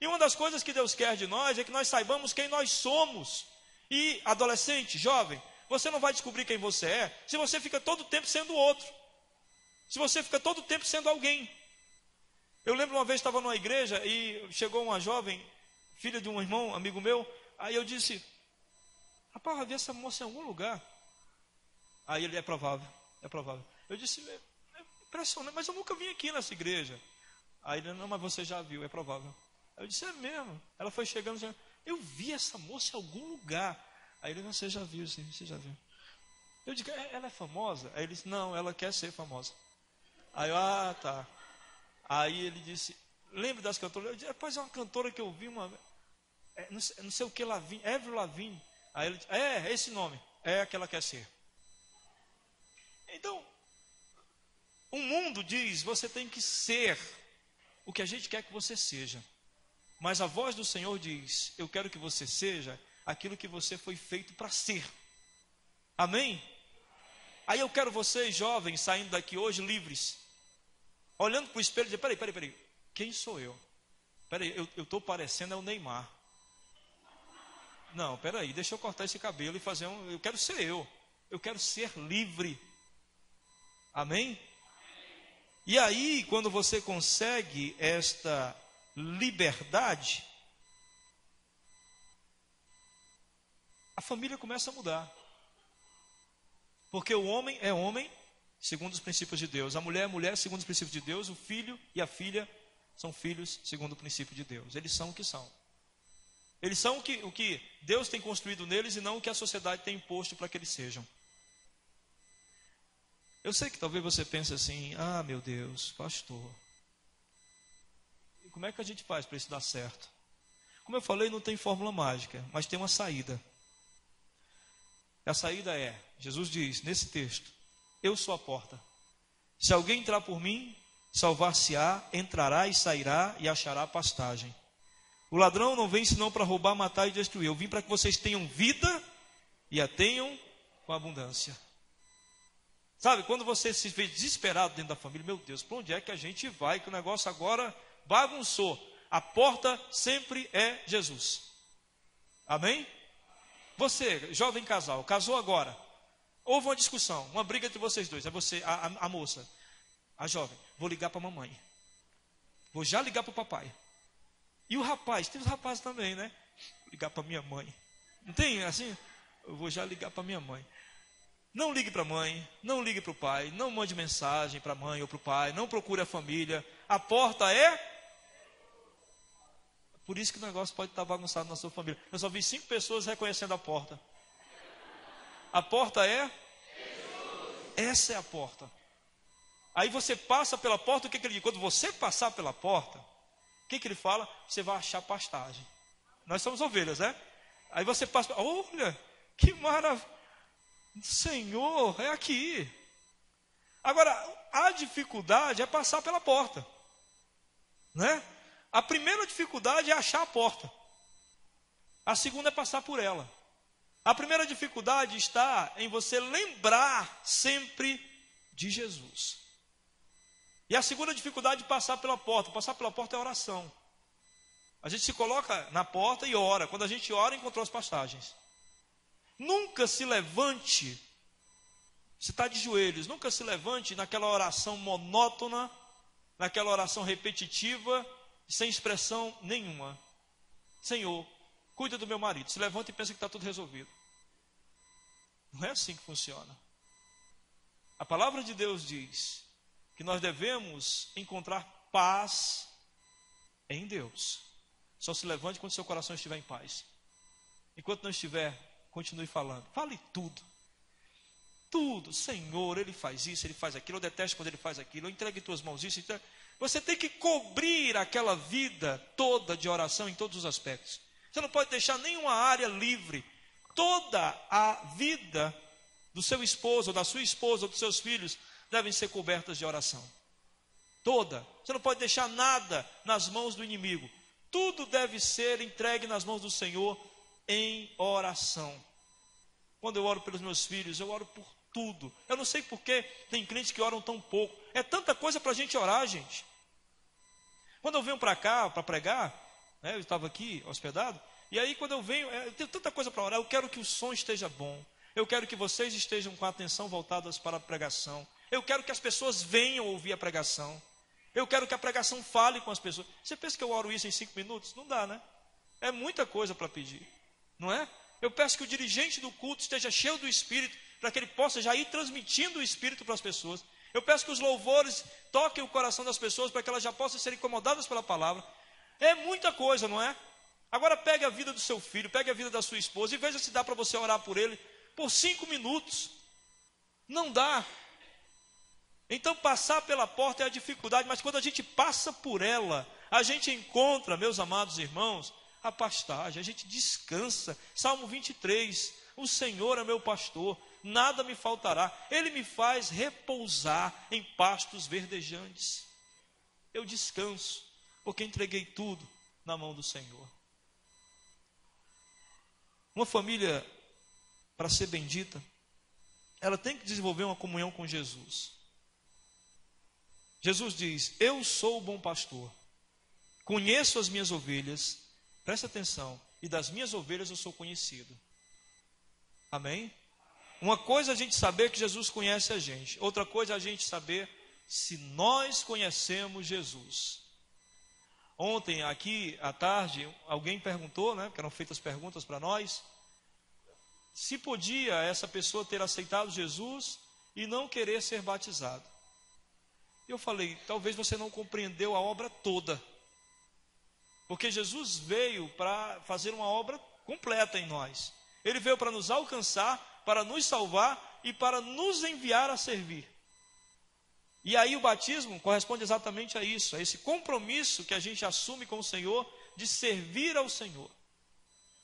E uma das coisas que Deus quer de nós é que nós saibamos quem nós somos. E adolescente, jovem, você não vai descobrir quem você é se você fica todo o tempo sendo outro. Se você fica todo o tempo sendo alguém. Eu lembro uma vez estava numa igreja e chegou uma jovem, filha de um irmão, amigo meu. Aí eu disse, rapaz, eu vi essa moça em algum lugar. Aí ele, é provável. Eu disse, é impressionante, mas eu nunca vim aqui nessa igreja. Aí ele, não, mas você já viu, é provável. Aí eu disse, é mesmo. Ela foi chegando, eu vi essa moça em algum lugar. Aí ele, você já viu, sim, você já viu. Eu digo, ela é famosa? Aí ele disse, não, ela quer ser famosa. Aí eu, tá. Aí ele disse, lembra das cantoras? Eu disse, rapaz, é uma cantora que eu vi uma... não sei o que, Lavigne, Avril Lavigne. Aí ele disse, é esse nome, é a que ela quer ser. Então, o mundo diz, você tem que ser o que a gente quer que você seja. Mas a voz do Senhor diz, eu quero que você seja aquilo que você foi feito para ser. Amém? Aí eu quero vocês, jovens, saindo daqui hoje, livres. Olhando para o espelho e dizendo, peraí, quem sou eu? Peraí, eu estou parecendo é o Neymar. Não, peraí, deixa eu cortar esse cabelo e fazer eu quero ser eu quero ser livre. Amém? E aí, quando você consegue esta liberdade, a família começa a mudar. Porque o homem é homem segundo os princípios de Deus, a mulher é mulher segundo os princípios de Deus, o filho e a filha são filhos segundo o princípio de Deus. Eles são o que são. Eles são o que Deus tem construído neles e não o que a sociedade tem imposto para que eles sejam. Eu sei que talvez você pense assim, meu Deus, pastor, como é que a gente faz para isso dar certo? Como eu falei, não tem fórmula mágica, mas tem uma saída. A saída é, Jesus diz nesse texto, eu sou a porta. Se alguém entrar por mim, salvar-se-á, entrará e sairá e achará pastagem. O ladrão não vem senão para roubar, matar e destruir. Eu vim para que vocês tenham vida e a tenham com abundância. Sabe, quando você se vê desesperado dentro da família, meu Deus, para onde é que a gente vai? Que o negócio agora bagunçou. A porta sempre é Jesus. Amém? Você, jovem casal, casou agora. Houve uma discussão, uma briga entre vocês dois. É você, a moça, a jovem, vou ligar para a mamãe. Vou já ligar para o papai. E o rapaz, tem os rapazes também, né? Vou ligar para minha mãe. Não tem assim? Eu vou já ligar para minha mãe. Não ligue para a mãe, não ligue para o pai, não mande mensagem para a mãe ou para o pai, não procure a família. A porta é... Por isso que o negócio pode estar bagunçado na sua família. Eu só vi 5 pessoas reconhecendo a porta. A porta é... Essa é a porta. Aí você passa pela porta, o que ele diz? Quando você passar pela porta, o que ele fala? Você vai achar pastagem. Nós somos ovelhas, né? Aí você passa, olha, que maravilha. Senhor, é aqui. Agora, a dificuldade é passar pela porta, né? A primeira dificuldade é achar a porta. A segunda é passar por ela. A primeira dificuldade está em você lembrar sempre de Jesus. E a segunda dificuldade é passar pela porta. Passar pela porta é oração. A gente se coloca na porta e ora. Quando a gente ora, encontrou as passagens. Nunca se levante, você está de joelhos, nunca se levante naquela oração monótona, naquela oração repetitiva, sem expressão nenhuma. Senhor, cuida do meu marido. Se levanta e pensa que está tudo resolvido. Não é assim que funciona. A palavra de Deus diz que nós devemos encontrar paz em Deus. Só se levante quando seu coração estiver em paz. Enquanto não estiver, continue falando. Fale tudo. Tudo. Senhor, Ele faz isso, Ele faz aquilo. Eu detesto quando Ele faz aquilo. Eu entrego em tuas mãos isso. Você tem que cobrir aquela vida toda de oração em todos os aspectos. Você não pode deixar nenhuma área livre. Toda a vida do seu esposo, ou da sua esposa, ou dos seus filhos, devem ser cobertas de oração. Toda. Você não pode deixar nada nas mãos do inimigo. Tudo deve ser entregue nas mãos do Senhor em oração. Quando eu oro pelos meus filhos, eu oro por tudo. Eu não sei por que tem crentes que oram tão pouco. É tanta coisa para a gente orar, gente. Quando eu venho para cá, para pregar, né, eu estava aqui hospedado, e aí quando eu venho, eu tenho tanta coisa para orar. Eu quero que o som esteja bom. Eu quero que vocês estejam com a atenção voltadas para a pregação. Eu quero que as pessoas venham ouvir a pregação. Eu quero que a pregação fale com as pessoas. Você pensa que eu oro isso em 5 minutos? Não dá, né? É muita coisa para pedir, não é? Eu peço que o dirigente do culto esteja cheio do Espírito, para que ele possa já ir transmitindo o Espírito para as pessoas. Eu peço que os louvores toquem o coração das pessoas, para que elas já possam ser incomodadas pela palavra. É muita coisa, não é? Agora pegue a vida do seu filho, pegue a vida da sua esposa, e veja se dá para você orar por ele por 5 minutos. Não dá. Então passar pela porta é a dificuldade, mas quando a gente passa por ela, a gente encontra, meus amados irmãos, a pastagem, a gente descansa. Salmo 23, o Senhor é meu pastor, nada me faltará. Ele me faz repousar em pastos verdejantes. Eu descanso, porque entreguei tudo na mão do Senhor. Uma família, para ser bendita, ela tem que desenvolver uma comunhão com Jesus. Jesus diz, eu sou o bom pastor, conheço as minhas ovelhas, presta atenção, e das minhas ovelhas eu sou conhecido. Amém? Uma coisa é a gente saber que Jesus conhece a gente, outra coisa é a gente saber se nós conhecemos Jesus. Ontem, aqui à tarde, alguém perguntou, né, que eram feitas perguntas para nós, se podia essa pessoa ter aceitado Jesus e não querer ser batizado. Eu falei, talvez você não compreendeu a obra toda. Porque Jesus veio para fazer uma obra completa em nós. Ele veio para nos alcançar, para nos salvar e para nos enviar a servir. E aí o batismo corresponde exatamente a isso, a esse compromisso que a gente assume com o Senhor de servir ao Senhor.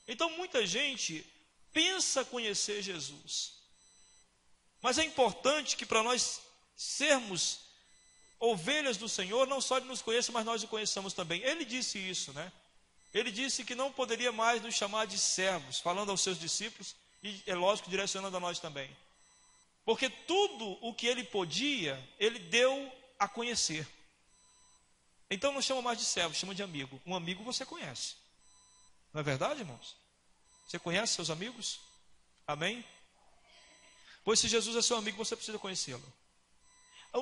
Então muita gente pensa conhecer Jesus. Mas é importante que para nós sermos ovelhas do Senhor, não só Ele nos conheça, mas nós o conheçamos também. Ele disse isso, né? Ele disse que não poderia mais nos chamar de servos, falando aos seus discípulos, e é lógico, direcionando a nós também. Porque tudo o que Ele podia, Ele deu a conhecer. Então não chama mais de servo, chama de amigo. Um amigo você conhece. Não é verdade, irmãos? Você conhece seus amigos? Amém? Pois se Jesus é seu amigo, você precisa conhecê-lo.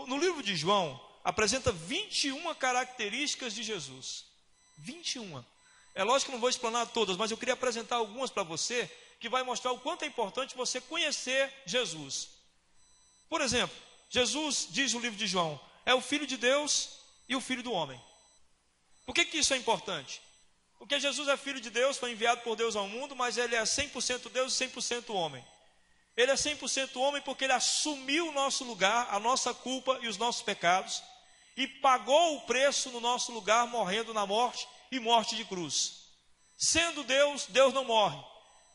No livro de João, apresenta 21 características de Jesus. 21. É lógico que não vou explanar todas, mas eu queria apresentar algumas para você, que vai mostrar o quanto é importante você conhecer Jesus. Por exemplo, Jesus diz no livro de João, é o Filho de Deus e o Filho do homem. Por que isso é importante? Porque Jesus é Filho de Deus, foi enviado por Deus ao mundo, mas Ele é 100% Deus e 100% homem. Ele é 100% homem porque Ele assumiu o nosso lugar, a nossa culpa e os nossos pecados, e pagou o preço no nosso lugar, morrendo na morte e morte de cruz. Sendo Deus, Deus não morre.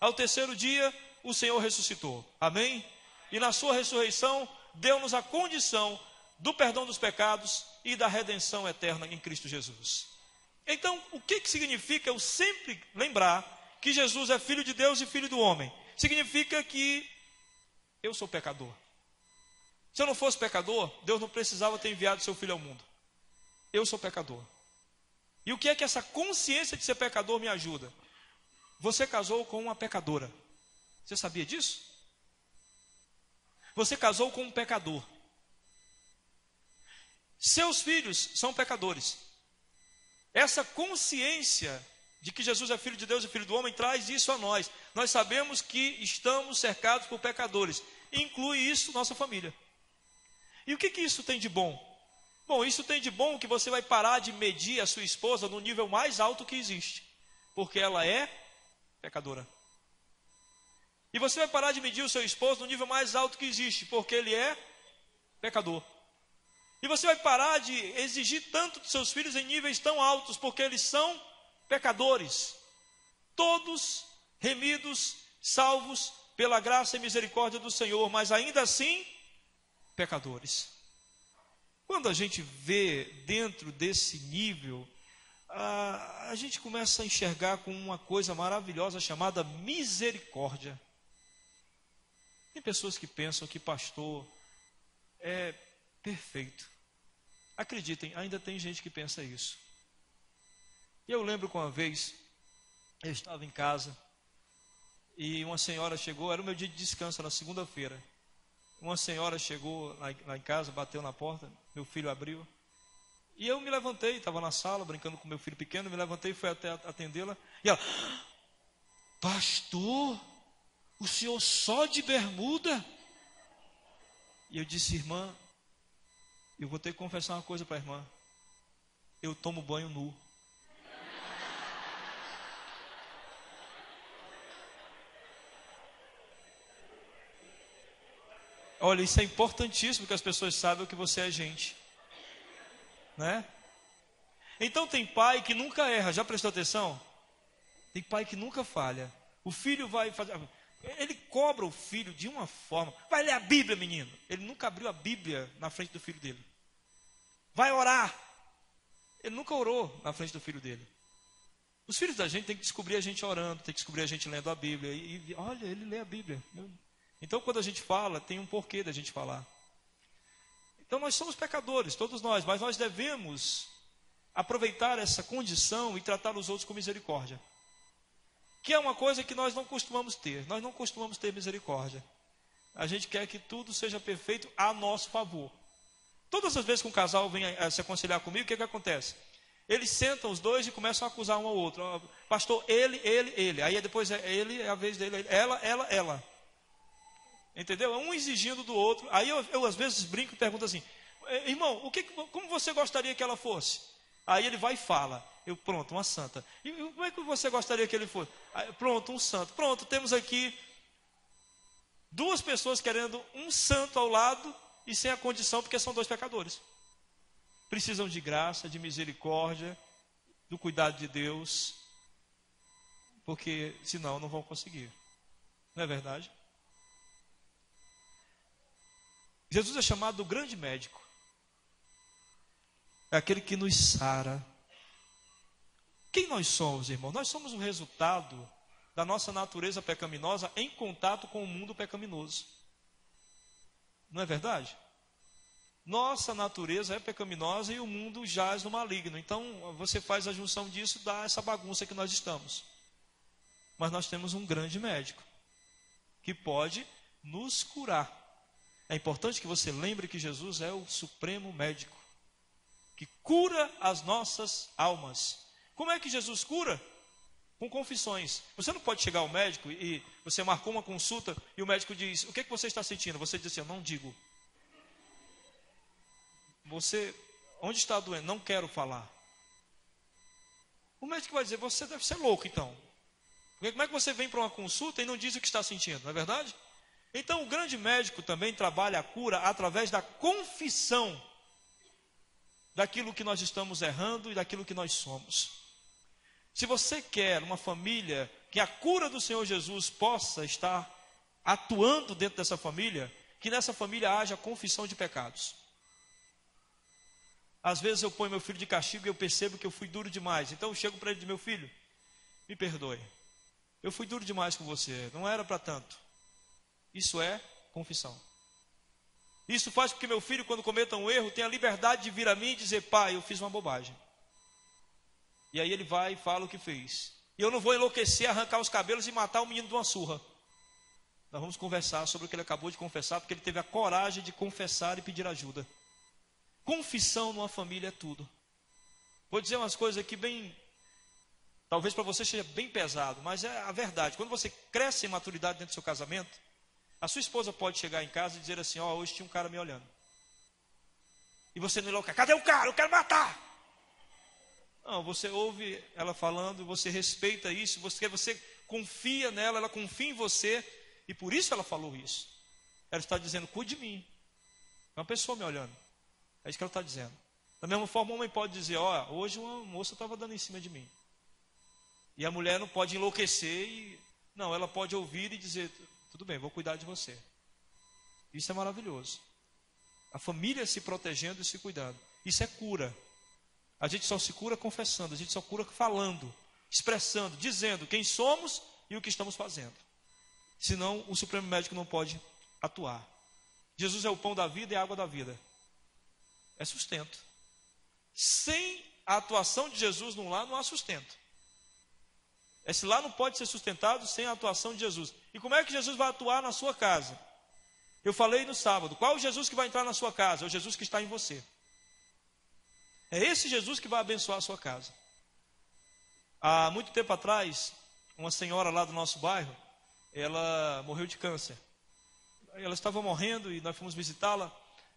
Ao terceiro dia, o Senhor ressuscitou. Amém? E na sua ressurreição, deu-nos a condição do perdão dos pecados e da redenção eterna em Cristo Jesus. Então, o que significa eu sempre lembrar que Jesus é Filho de Deus e Filho do homem? Significa que eu sou pecador. Se eu não fosse pecador, Deus não precisava ter enviado seu Filho ao mundo. Eu sou pecador. E o que é que essa consciência de ser pecador me ajuda? Você casou com uma pecadora. Você sabia disso? Você casou com um pecador. Seus filhos são pecadores. Essa consciência de que Jesus é Filho de Deus e Filho do homem traz isso a nós. Nós sabemos que estamos cercados por pecadores. Inclui isso nossa família. E o que isso tem de bom? Bom, isso tem de bom que você vai parar de medir a sua esposa no nível mais alto que existe. Porque ela é pecadora. E você vai parar de medir o seu esposo no nível mais alto que existe. Porque ele é pecador. E você vai parar de exigir tanto dos seus filhos em níveis tão altos. Porque eles são pecadores. Todos remidos, salvos pela graça e misericórdia do Senhor. Mas ainda assim, pecadores. Quando a gente vê dentro desse nível, a gente começa a enxergar com uma coisa maravilhosa chamada misericórdia. Tem pessoas que pensam que pastor é perfeito. Acreditem, ainda tem gente que pensa isso. Eu lembro que uma vez, eu estava em casa, e uma senhora chegou, era o meu dia de descanso, na segunda-feira. Uma senhora chegou lá em casa, bateu na porta, meu filho abriu. E eu me levantei, estava na sala, brincando com meu filho pequeno, me levantei e fui até atendê-la. E ela, pastor, o senhor só de bermuda? E eu disse, irmã, eu vou ter que confessar uma coisa para a irmã. Eu tomo banho nu. Olha, isso é importantíssimo que as pessoas saibam que você é gente. Né? Então tem pai que nunca erra, já prestou atenção? Tem pai que nunca falha. O filho vai fazer... Ele cobra o filho de uma forma. Vai ler a Bíblia, menino. Ele nunca abriu a Bíblia na frente do filho dele. Vai orar. Ele nunca orou na frente do filho dele. Os filhos da gente têm que descobrir a gente orando, tem que descobrir a gente lendo a Bíblia. E olha, ele lê a Bíblia. Então quando a gente fala, tem um porquê da gente falar. Então nós somos pecadores, todos nós, mas nós devemos aproveitar essa condição e tratar os outros com misericórdia. Que é uma coisa que nós não costumamos ter. Nós não costumamos ter misericórdia. A gente quer que tudo seja perfeito a nosso favor. Todas as vezes que um casal vem se aconselhar comigo, o que acontece? Eles sentam os dois e começam a acusar um ao outro. Pastor, ele. Aí depois é ele, é a vez dele. Ela. Entendeu? É um exigindo do outro. Aí eu às vezes brinco e pergunto assim, irmão, como você gostaria que ela fosse? Aí ele vai e fala, pronto, uma santa. E como é que você gostaria que ele fosse? Aí, pronto, um santo. Pronto, temos aqui duas pessoas querendo um santo ao lado e sem a condição, porque são dois pecadores. Precisam de graça, de misericórdia, do cuidado de Deus, porque senão não vão conseguir. Não é verdade? Jesus é chamado do grande médico. É aquele que nos sara. Quem nós somos, irmão? Nós somos o resultado da nossa natureza pecaminosa em contato com o mundo pecaminoso. Não é verdade? Nossa natureza é pecaminosa e o mundo jaz no maligno. Então, você faz a junção disso, dá essa bagunça que nós estamos. Mas nós temos um grande médico que pode nos curar. É importante que você lembre que Jesus é o supremo médico, que cura as nossas almas. Como é que Jesus cura? Com confissões. Você não pode chegar ao médico e você marcou uma consulta e o médico diz, o que você está sentindo? Você diz assim, eu não digo. Onde está doendo? Não quero falar. O médico vai dizer, você deve ser louco então. Porque como é que você vem para uma consulta e não diz o que está sentindo? Não é verdade? Então o grande médico também trabalha a cura através da confissão daquilo que nós estamos errando e daquilo que nós somos. Se você quer uma família que a cura do Senhor Jesus possa estar atuando dentro dessa família, que nessa família haja confissão de pecados. Às vezes eu ponho meu filho de castigo e eu percebo que eu fui duro demais. Então eu chego para ele e digo: meu filho, me perdoe. Eu fui duro demais com você, não era para tanto. Isso é confissão. Isso faz com que meu filho, quando cometa um erro, tenha a liberdade de vir a mim e dizer: pai, eu fiz uma bobagem. E aí ele vai e fala o que fez. E eu não vou enlouquecer, arrancar os cabelos e matar o menino de uma surra. Nós vamos conversar sobre o que ele acabou de confessar, porque ele teve a coragem de confessar e pedir ajuda. Confissão numa família é tudo. Vou dizer umas coisas aqui bem... talvez para você seja bem pesado, mas é a verdade. Quando você cresce em maturidade dentro do seu casamento, a sua esposa pode chegar em casa e dizer assim: ó, hoje tinha um cara me olhando. E você não enlouquece: cadê o cara? Eu quero matar! Não, você ouve ela falando, você respeita isso, você confia nela, ela confia em você, e por isso ela falou isso. Ela está dizendo: cuide de mim. É uma pessoa me olhando. É isso que ela está dizendo. Da mesma forma, o homem pode dizer: ó, hoje uma moça estava dando em cima de mim. E a mulher não pode enlouquecer e... não, ela pode ouvir e dizer: tudo bem, vou cuidar de você. Isso é maravilhoso. A família se protegendo e se cuidando. Isso é cura. A gente só se cura confessando, a gente só cura falando, expressando, dizendo quem somos e o que estamos fazendo. Senão o Supremo Médico não pode atuar. Jesus é o pão da vida e a água da vida. É sustento. Sem a atuação de Jesus num lar não há sustento. Esse lar não pode ser sustentado sem a atuação de Jesus. E como é que Jesus vai atuar na sua casa? Eu falei no sábado: qual é o Jesus que vai entrar na sua casa? É o Jesus que está em você. É esse Jesus que vai abençoar a sua casa. Há muito tempo atrás, uma senhora lá do nosso bairro, ela morreu de câncer. Ela estava morrendo e nós fomos visitá-la.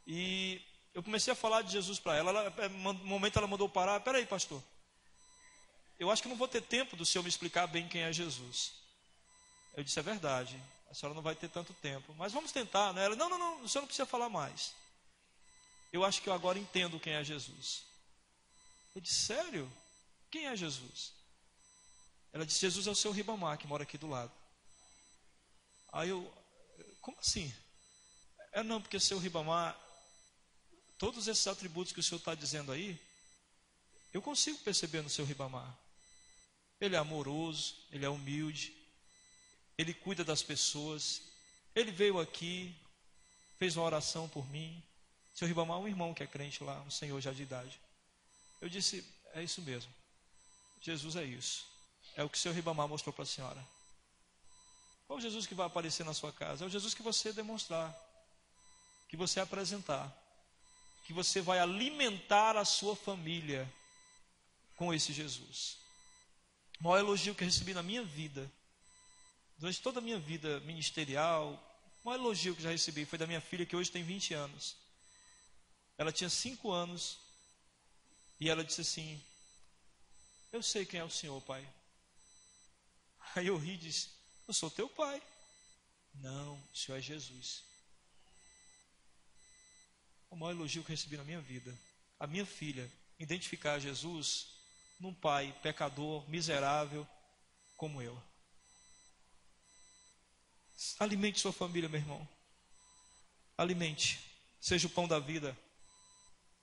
E eu comecei a falar de Jesus para ela. No momento ela mandou parar: peraí, pastor, eu acho que não vou ter tempo do senhor me explicar bem quem é Jesus. Eu disse: é verdade, a senhora não vai ter tanto tempo, mas vamos tentar, né? Ela: não, o senhor não precisa falar mais. Eu acho que eu agora entendo quem é Jesus. Eu disse: sério? Quem é Jesus? Ela disse: Jesus é o seu Ribamar, que mora aqui do lado. Aí eu: como assim? Não, porque o seu Ribamar, todos esses atributos que o senhor está dizendo aí, eu consigo perceber no seu Ribamar. Ele é amoroso, ele é humilde, ele cuida das pessoas, ele veio aqui, fez uma oração por mim. Seu Ribamar é um irmão que é crente lá, um senhor já de idade. Eu disse: é isso mesmo, Jesus é isso. É o que o seu Ribamar mostrou para a senhora. Qual o Jesus que vai aparecer na sua casa? É o Jesus que você demonstrar, que você apresentar, que você vai alimentar a sua família com esse Jesus. O maior elogio que eu recebi na minha vida, durante toda a minha vida ministerial, o maior elogio que já recebi foi da minha filha, que hoje tem 20 anos. Ela tinha 5 anos e ela disse assim: eu sei quem é o senhor, pai. Aí eu ri e disse: eu sou teu pai. Não, o senhor é Jesus. O maior elogio que eu recebi na minha vida, a minha filha identificar Jesus num pai pecador, miserável como eu. Alimente sua família, meu irmão. Alimente. Seja o pão da vida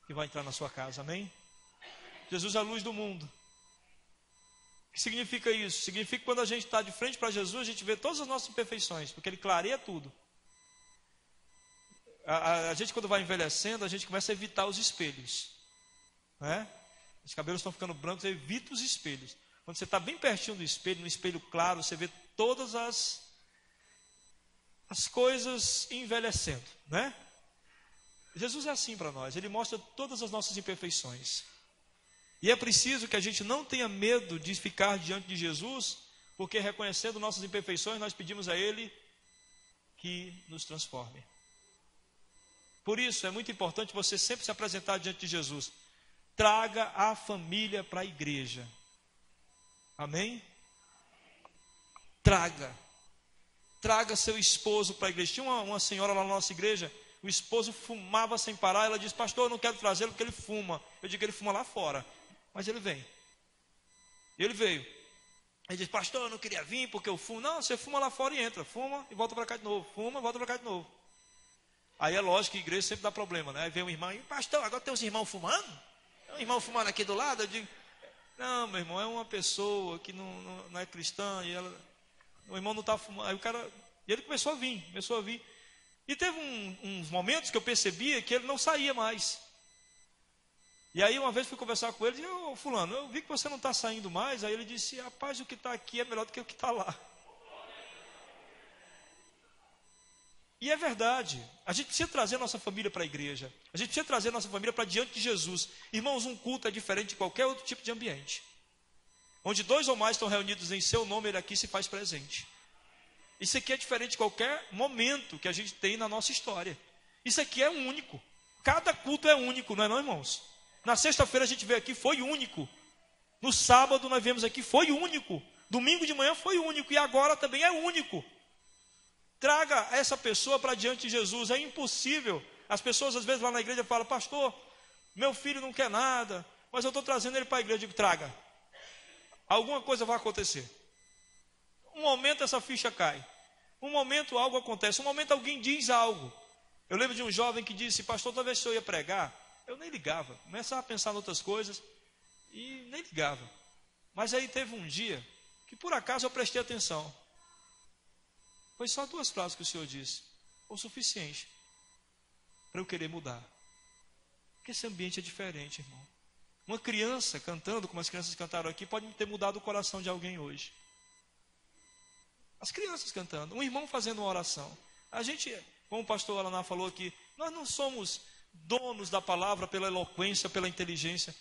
que vai entrar na sua casa, amém? Jesus é a luz do mundo. O que significa isso? Significa que quando a gente está de frente para Jesus, a gente vê todas as nossas imperfeições, porque Ele clareia tudo. A gente, quando vai envelhecendo, a gente começa a evitar os espelhos, né? Os cabelos estão ficando brancos, evita os espelhos. Quando você está bem pertinho do espelho, no espelho claro, você vê todas as coisas envelhecendo, né? Jesus é assim para nós, Ele mostra todas as nossas imperfeições. E é preciso que a gente não tenha medo de ficar diante de Jesus, porque reconhecendo nossas imperfeições, nós pedimos a Ele que nos transforme. Por isso, é muito importante você sempre se apresentar diante de Jesus. Traga a família para a igreja. Amém? Traga seu esposo para a igreja. Tinha uma senhora lá na nossa igreja, o esposo fumava sem parar. Ela disse: pastor, eu não quero trazê-lo porque ele fuma. Eu digo: ele fuma lá fora, mas ele vem. E ele veio. Ele disse, pastor, eu não queria vir porque eu fumo. Não, você fuma lá fora e entra. Fuma e volta para cá de novo. Fuma e volta para cá de novo. Aí é lógico que a igreja sempre dá problema, né? Aí vem um irmão e, pastor, agora tem uns irmãos fumando? Tem um irmão fumando aqui do lado? Eu digo, não, meu irmão, é uma pessoa que não é cristã e o irmão não está fumando. Aí o cara, e ele começou a vir. E teve uns momentos que eu percebia que ele não saía mais. E aí uma vez fui conversar com ele e disse, ô fulano, eu vi que você não está saindo mais. Aí ele disse, rapaz, o que está aqui é melhor do que o que está lá. E é verdade, a gente precisa trazer a nossa família para a igreja. A gente precisa trazer a nossa família para diante de Jesus. Irmãos, um culto é diferente de qualquer outro tipo de ambiente. Onde 2 ou mais estão reunidos em seu nome, ele aqui se faz presente. Isso aqui é diferente de qualquer momento que a gente tem na nossa história. Isso aqui é único. Cada culto é único, não é não, irmãos? Na sexta-feira a gente veio aqui, foi único. No sábado nós viemos aqui, foi único. Domingo de manhã foi único. E agora também é único. Traga essa pessoa para diante de Jesus. É impossível. As pessoas às vezes lá na igreja falam, pastor, meu filho não quer nada, mas eu estou trazendo ele para a igreja. Eu digo, traga. Alguma coisa vai acontecer. Um momento essa ficha cai. Um momento algo acontece. Um momento alguém diz algo. Eu lembro de um jovem que disse, pastor, toda vez que eu ia pregar, eu nem ligava. Começava a pensar em outras coisas e nem ligava. Mas aí teve um dia que por acaso eu prestei atenção. Foi só 2 frases que o Senhor disse. O suficiente para eu querer mudar. Porque esse ambiente é diferente, irmão. Uma criança cantando, como as crianças cantaram aqui, pode ter mudado o coração de alguém hoje. As crianças cantando, um irmão fazendo uma oração. A gente, como o pastor Alaná falou aqui, nós não somos donos da palavra pela eloquência, pela inteligência.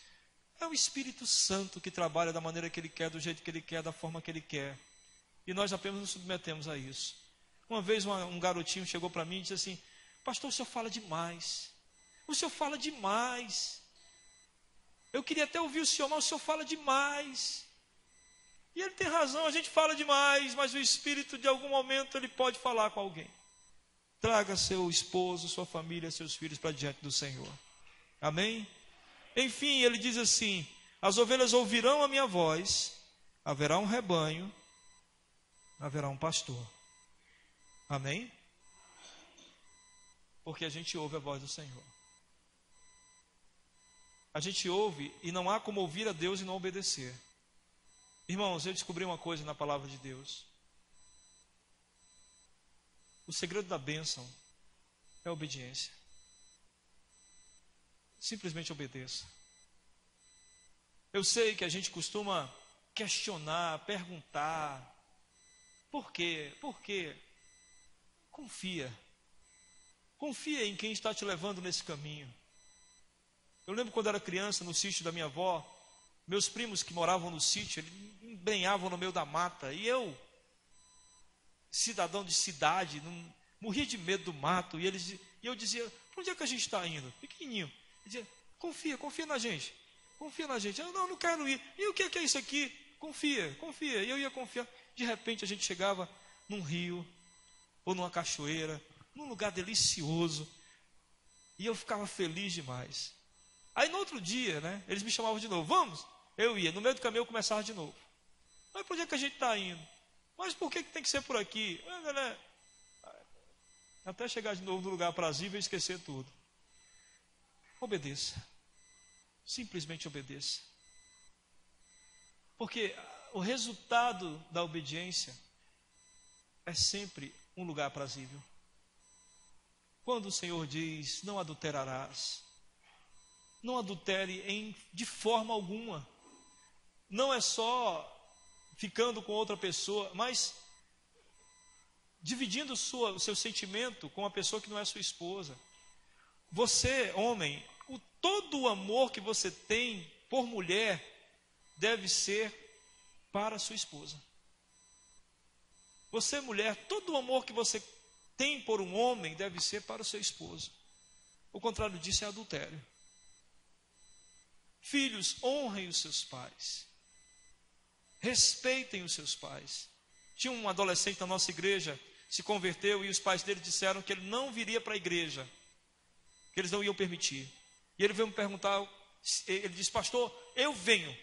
É o Espírito Santo que trabalha da maneira que Ele quer, do jeito que Ele quer, da forma que Ele quer. E nós apenas nos submetemos a isso. Uma vez um garotinho chegou para mim e disse assim, pastor, o senhor fala demais. O senhor fala demais. Eu queria até ouvir o senhor, mas o senhor fala demais. E ele tem razão, a gente fala demais, mas o Espírito, de algum momento, ele pode falar com alguém. Traga seu esposo, sua família, seus filhos para diante do Senhor. Amém? Enfim, ele diz assim, as ovelhas ouvirão a minha voz, haverá um rebanho, haverá um pastor. Amém? Porque a gente ouve a voz do Senhor. A gente ouve e não há como ouvir a Deus e não obedecer. Irmãos, eu descobri uma coisa na palavra de Deus. O segredo da bênção é a obediência. Simplesmente obedeça. Eu sei que a gente costuma questionar, perguntar. Por quê? Por quê? Confia. Confia em quem está te levando nesse caminho. Eu lembro quando era criança, no sítio da minha avó, meus primos que moravam no sítio, eles embrenhavam no meio da mata. E eu, cidadão de cidade, morria de medo do mato. E eu dizia, para onde é que a gente está indo? Pequenininho. Ele dizia, confia na gente. Confia na gente. Eu não quero ir. E o que é isso aqui? Confia. E eu ia confiar. De repente a gente chegava num rio, ou numa cachoeira, num lugar delicioso. E eu ficava feliz demais. Aí no outro dia, né, eles me chamavam de novo. Vamos? Eu ia. No meio do caminho eu começava de novo. Mas por onde é que a gente está indo? Mas por que tem que ser por aqui? Até chegar de novo no lugar aprazível e esquecer tudo. Obedeça. Simplesmente obedeça. Porque o resultado da obediência é sempre um lugar aprazível. Quando o Senhor diz, não adulterarás, não adultere de forma alguma. Não é só ficando com outra pessoa, mas dividindo o seu sentimento com uma pessoa que não é sua esposa. Você, homem, todo o amor que você tem por mulher deve ser para a sua esposa. Você, mulher, todo o amor que você tem por um homem deve ser para o seu esposo. O contrário disso é adultério. Filhos, honrem os seus pais. Respeitem os seus pais. Tinha um adolescente na nossa igreja, se converteu e os pais dele disseram que ele não viria para a igreja, que eles não iam permitir. E ele veio me perguntar, ele disse, pastor, eu venho.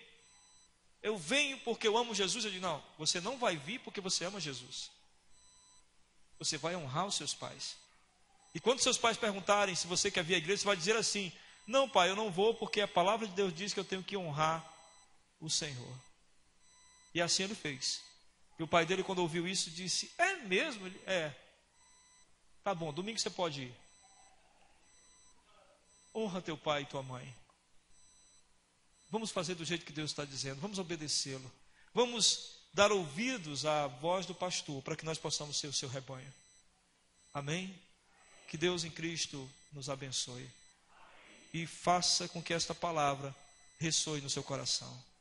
eu venho porque eu amo Jesus. Eu digo, não, você não vai vir porque você ama Jesus. Você vai honrar os seus pais. E quando seus pais perguntarem se você quer vir à igreja, você vai dizer assim, não, pai, eu não vou porque a palavra de Deus diz que eu tenho que honrar o Senhor. E assim ele fez. E o pai dele, quando ouviu isso, disse, é mesmo? Ele, é. Tá bom, domingo você pode ir. Honra teu pai e tua mãe. Vamos fazer do jeito que Deus está dizendo. Vamos obedecê-lo. Vamos dar ouvidos à voz do pastor para que nós possamos ser o seu rebanho. Amém? Que Deus em Cristo nos abençoe. E faça com que esta palavra ressoe no seu coração.